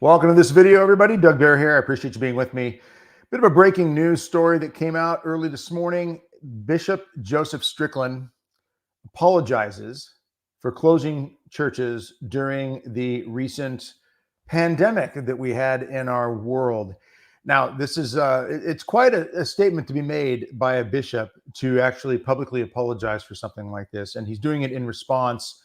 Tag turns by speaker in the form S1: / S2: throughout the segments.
S1: Welcome to this video, everybody. Doug Bear here. I appreciate you being with me. Bit of a breaking news story that came out early this morning. Bishop Joseph Strickland apologizes for closing churches during the recent pandemic that we had in our world. Now, this is it's quite a statement to be made by a bishop to actually publicly apologize for something like this, and he's doing it in response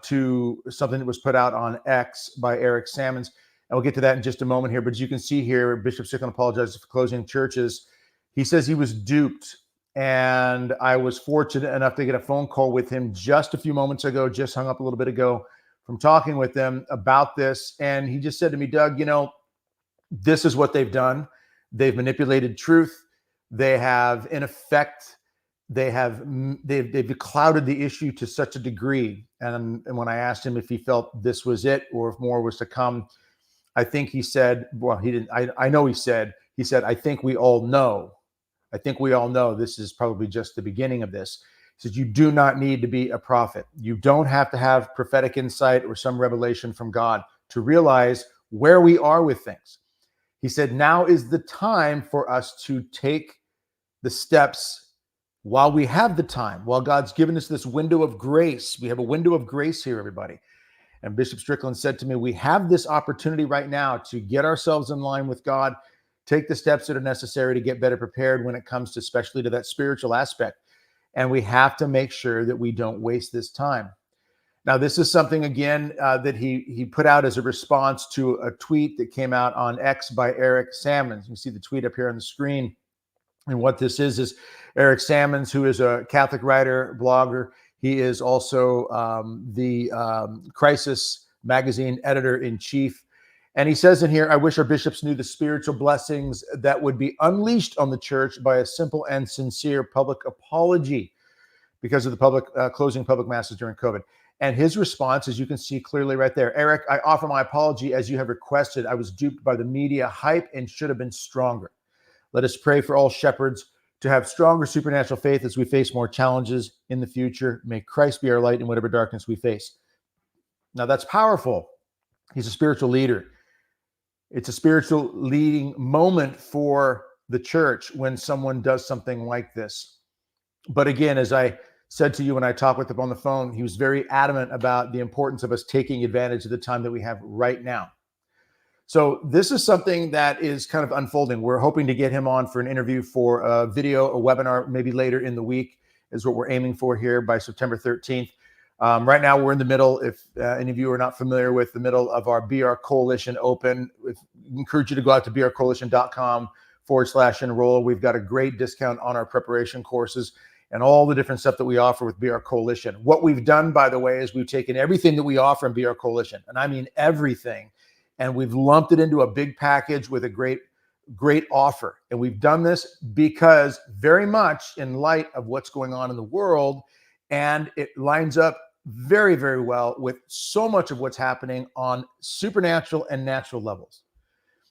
S1: to something that was put out on X by Eric Sammons. And we'll get to that in just a moment here. But as you can see here, Bishop Strickland apologizes for closing churches. He says he was duped. And I was fortunate enough to get a phone call with him just a few moments ago, just hung up a little bit ago from talking with him about this. And he just said to me, Doug, this is what they've done. They've manipulated truth. They have, in effect, they've clouded the issue to such a degree. And when I asked him if he felt this was it or if more was to come, I think he said, well, he didn't, I know he said, I think we all know. I think we all know this is probably just the beginning of this. He said, you do not need to be a prophet. You don't have to have prophetic insight or some revelation from God to realize where we are with things. He said, now is the time for us to take the steps while we have the time, while God's given us this window of grace. We have a window of grace here, everybody. And Bishop Strickland said to me, we have this opportunity right now to get ourselves in line with God, take the steps that are necessary to get better prepared when it comes to, especially to that spiritual aspect. And we have to make sure that we don't waste this time. Now, this is something, again, that he put out as a response to a tweet that came out on X by Eric Sammons. You can see the tweet up here on the screen. And what this is Eric Sammons, who is a Catholic writer, blogger. He is also the Crisis magazine editor-in-chief. And he says in here, I wish our bishops knew the spiritual blessings that would be unleashed on the church by a simple and sincere public apology because of the public closing public masses during COVID. And his response, as you can see clearly right there, Eric, I offer my apology as you have requested. I was duped by the media hype and should have been stronger. Let us pray for all shepherds to have stronger supernatural faith as we face more challenges in the future. May Christ be our light in whatever darkness we face. Now, that's powerful. He's a spiritual leader. It's a spiritual leading moment for the church when someone does something like this. But again, as I said to you when I talked with him on the phone, he was very adamant about the importance of us taking advantage of the time that we have right now. So this is something that is kind of unfolding. We're hoping to get him on for an interview, for a video, a webinar, maybe later in the week is what we're aiming for here by September 13th. Right now, we're in the middle. If any of you are not familiar with the middle of our BR Coalition Open, I encourage you to go out to brcoalition.com/enroll. We've got a great discount on our preparation courses and all the different stuff that we offer with BR Coalition. What we've done, by the way, is we've taken everything that we offer in BR Coalition, and I mean everything, and we've lumped it into a big package with a great offer. And we've done this because very much in light of what's going on in the world, and it lines up very, very well with so much of what's happening on supernatural and natural levels.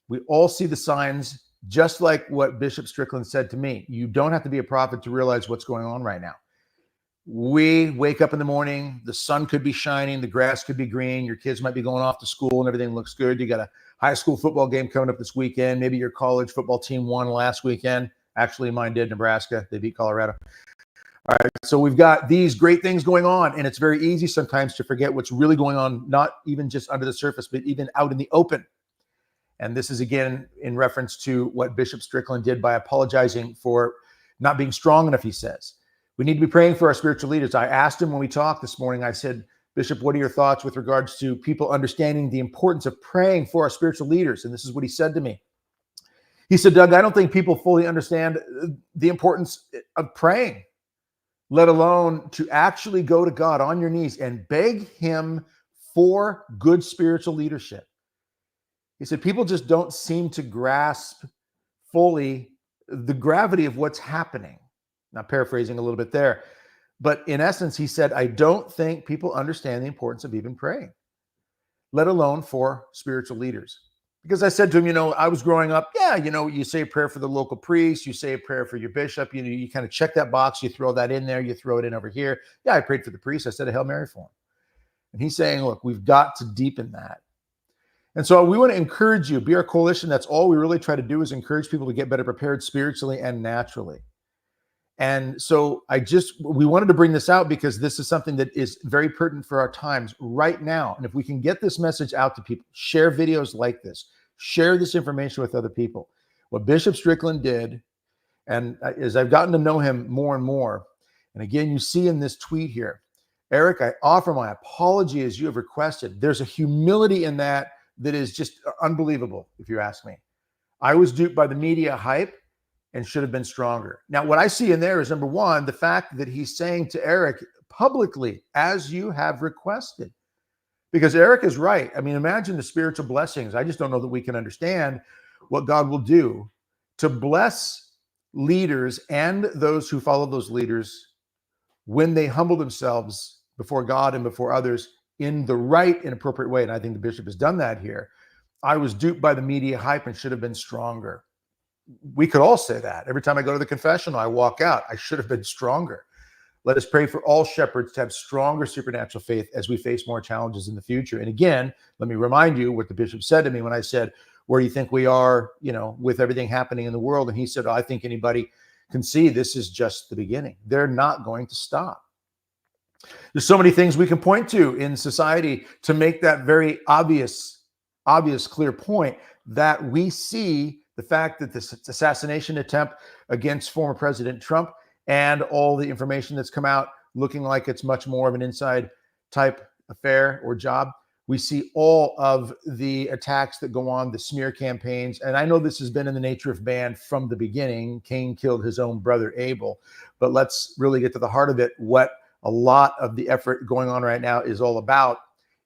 S1: We all see the signs, just like what Bishop Strickland said to me. You don't have to be a prophet to realize what's going on right now. We wake up in the morning, the sun could be shining, the grass could be green, your kids might be going off to school and everything looks good. You got a high school football game coming up this weekend. Maybe your college football team won last weekend. Actually, mine did, Nebraska. They beat Colorado. All right, so we've got these great things going on, and it's very easy sometimes to forget what's really going on, not even just under the surface, but even out in the open. And this is, again, in reference to what Bishop Strickland did by apologizing for not being strong enough, he says. We need to be praying for our spiritual leaders. I asked him when we talked this morning, I said, Bishop, what are your thoughts with regards to people understanding the importance of praying for our spiritual leaders? And this is what he said to me. He said, Doug, I don't think people fully understand the importance of praying, let alone to actually go to God on your knees and beg him for good spiritual leadership. He said, people just don't seem to grasp fully the gravity of what's happening. Now, paraphrasing a little bit there. But in essence, he said, I don't think people understand the importance of even praying, let alone for spiritual leaders. Because I said to him, I was growing up, you say a prayer for the local priest, you say a prayer for your bishop, you kind of check that box, you throw that in there, you throw it in over here. Yeah, I prayed for the priest. I said a Hail Mary for him. And he's saying, look, we've got to deepen that. And so we want to encourage you, be our coalition. That's all we really try to do, is encourage people to get better prepared spiritually and naturally. And so we wanted to bring this out because this is something that is very pertinent for our times right now. And if we can get this message out to people, share videos like this, share this information with other people. What Bishop Strickland did, and as I've gotten to know him more and more, and again, you see in this tweet here, Eric, I offer my apology as you have requested. There's a humility in that is just unbelievable, if you ask me. I was duped by the media hype and should have been stronger. Now, what I see in there is, number one, the fact that he's saying to Eric publicly, as you have requested. Because Eric is right. I mean, imagine the spiritual blessings. I just don't know that we can understand what God will do to bless leaders and those who follow those leaders when they humble themselves before God and before others in the right and appropriate way. And I think the bishop has done that here. I was duped by the media hype and should have been stronger. We could all say that. Every time I go to the confessional, I walk out, I should have been stronger. Let us pray for all shepherds to have stronger supernatural faith as we face more challenges in the future. And again, let me remind you what the bishop said to me when I said, where do you think we are, with everything happening in the world? And he said, I think anybody can see this is just the beginning. They're not going to stop. There's so many things we can point to in society to make that very obvious, clear point that we see the fact that this assassination attempt against former President Trump and all the information that's come out looking like it's much more of an inside type affair or job. We see all of the attacks that go on, the smear campaigns. And I know this has been in the nature of man from the beginning. Cain killed his own brother Abel. But let's really get to the heart of it. What a lot of the effort going on right now is all about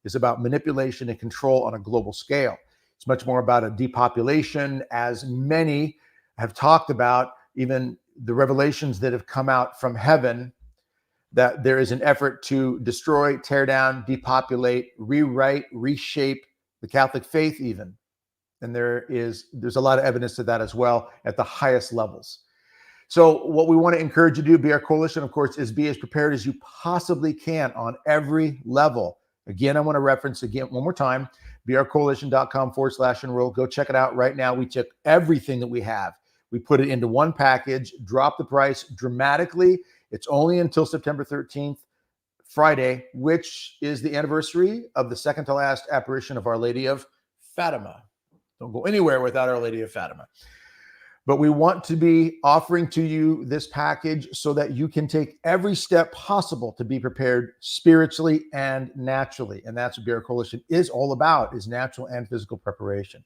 S1: is about manipulation and control on a global scale. It's much more about a depopulation, as many have talked about, even the revelations that have come out from heaven, that there is an effort to destroy, tear down, depopulate, rewrite, reshape the Catholic faith even. And there's a lot of evidence to that as well at the highest levels. So what we want to encourage you to do, be our coalition, of course, is be as prepared as you possibly can on every level. Again, I want to reference one more time, beourcoalition.com/enroll. Go check it out right now. We check everything that we have. We put it into one package, drop the price dramatically. It's only until September 13th, Friday, which is the anniversary of the second to last apparition of Our Lady of Fatima. Don't go anywhere without Our Lady of Fatima. But we want to be offering to you this package so that you can take every step possible to be prepared spiritually and naturally. And that's what Be Our Coalition is all about, is natural and physical preparation.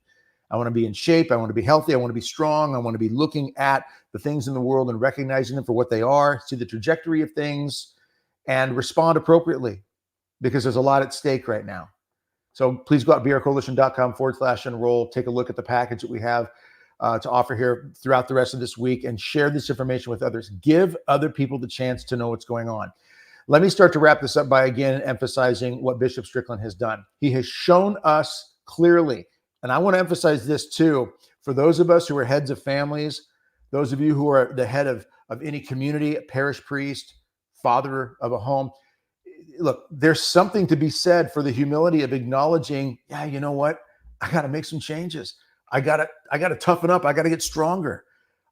S1: I want to be in shape. I want to be healthy. I want to be strong. I want to be looking at the things in the world and recognizing them for what they are, see the trajectory of things, and respond appropriately, because there's a lot at stake right now. So please go out to beourcoalition.com/enroll. Take a look at the package that we have to offer here throughout the rest of this week, and share this information with others. Give other people the chance to know what's going on. Let me start to wrap this up by again emphasizing what Bishop Strickland has done. He has shown us clearly, and I want to emphasize this too, for those of us who are heads of families, those of you who are the head of any community, a parish priest, father of a home, look, there's something to be said for the humility of acknowledging, yeah, you know what? I got to make some changes. I got to toughen up. I got to get stronger.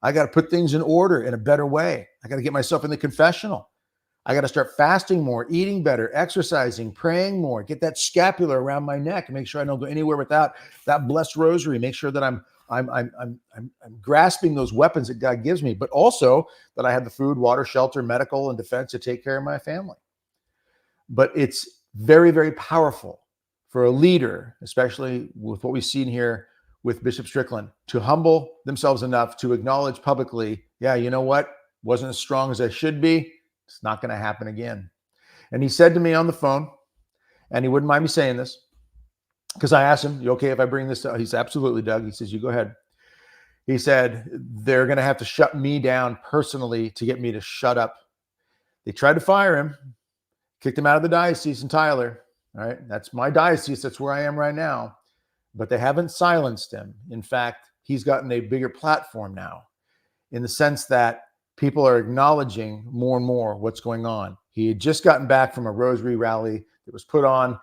S1: I got to put things in order in a better way. I got to get myself in the confessional. I got to start fasting more, eating better, exercising, praying more, get that scapular around my neck and make sure I don't go anywhere without that blessed rosary. Make sure that I'm grasping those weapons that God gives me, but also that I have the food, water, shelter, medical, and defense to take care of my family. But it's very, very powerful for a leader, especially with what we've seen here with Bishop Strickland, to humble themselves enough to acknowledge publicly, yeah, you know what? Wasn't as strong as I should be. It's not going to happen again. And he said to me on the phone, and he wouldn't mind me saying this, because I asked him, you okay if I bring this up? He said, absolutely, Doug. He says, you go ahead. He said, they're going to have to shut me down personally to get me to shut up. They tried to fire him, kicked him out of the diocese in Tyler. All right. That's my diocese. That's where I am right now. But they haven't silenced him. In fact, he's gotten a bigger platform now, in the sense that people are acknowledging more and more what's going on. He had just gotten back from a rosary rally that was put on,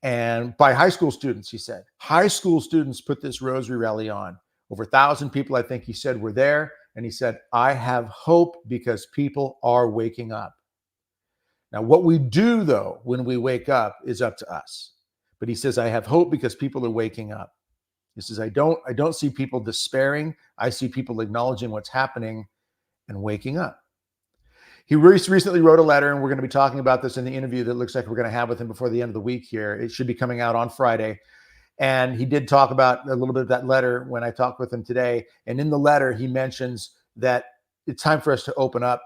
S1: and by high school students, he said. High school students put this rosary rally on. Over 1,000 people, I think he said, were there. And he said, I have hope because people are waking up. Now, what we do, though, when we wake up is up to us. But he says, I have hope because people are waking up. He says, I don't see people despairing. I see people acknowledging what's happening and waking up. He recently wrote a letter, and we're going to be talking about this in the interview that looks like we're going to have with him before the end of the week here. It should be coming out on Friday. And he did talk about a little bit of that letter when I talked with him today. And in the letter, he mentions that it's time for us to open up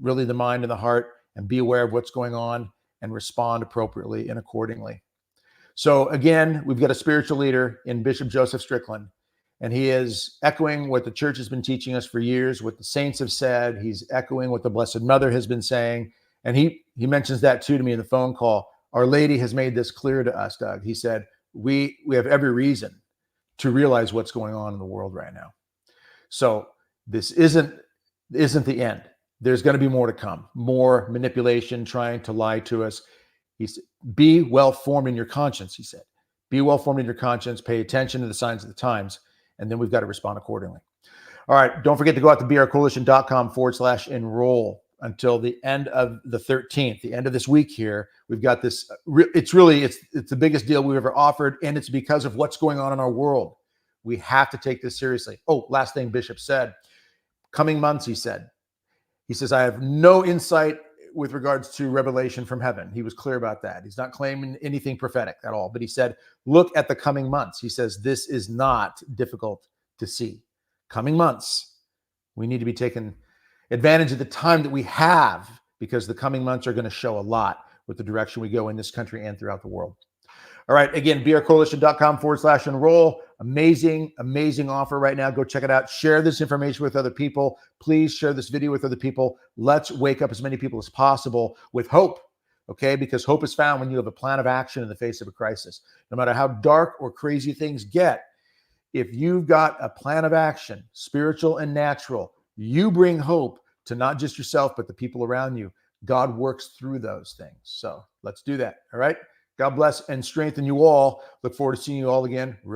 S1: really the mind and the heart and be aware of what's going on and respond appropriately and accordingly. So again, we've got a spiritual leader in Bishop Joseph Strickland. And he is echoing what the church has been teaching us for years, what the saints have said. He's echoing what the Blessed Mother has been saying. And he mentions that too to me in the phone call. Our Lady has made this clear to us, Doug. He said, we have every reason to realize what's going on in the world right now. So this isn't the end. There's going to be more to come, more manipulation, trying to lie to us. He said, be well formed in your conscience, he said. Be well formed in your conscience, pay attention to the signs of the times, and then we've got to respond accordingly. All right, don't forget to go out to brcoalition.com/enroll until the end of the 13th, the end of this week here. We've got this, it's the biggest deal we've ever offered, and it's because of what's going on in our world. We have to take this seriously. Oh, last thing Bishop said, coming months, he says, I have no insight with regards to revelation from heaven. He was clear about that. He's not claiming anything prophetic at all, but he said, look at the coming months. He says, this is not difficult to see. Coming months, we need to be taking advantage of the time that we have, because the coming months are going to show a lot with the direction we go in this country and throughout the world. All right, again, brcoalition.com/enroll. Amazing, amazing offer right now. Go check it out. Share this information with other people. Please share this video with other people. Let's wake up as many people as possible with hope, okay? Because hope is found when you have a plan of action in the face of a crisis. No matter how dark or crazy things get, if you've got a plan of action, spiritual and natural, you bring hope to not just yourself, but the people around you. God works through those things. So let's do that, all right? God bless and strengthen you all. Look forward to seeing you all again real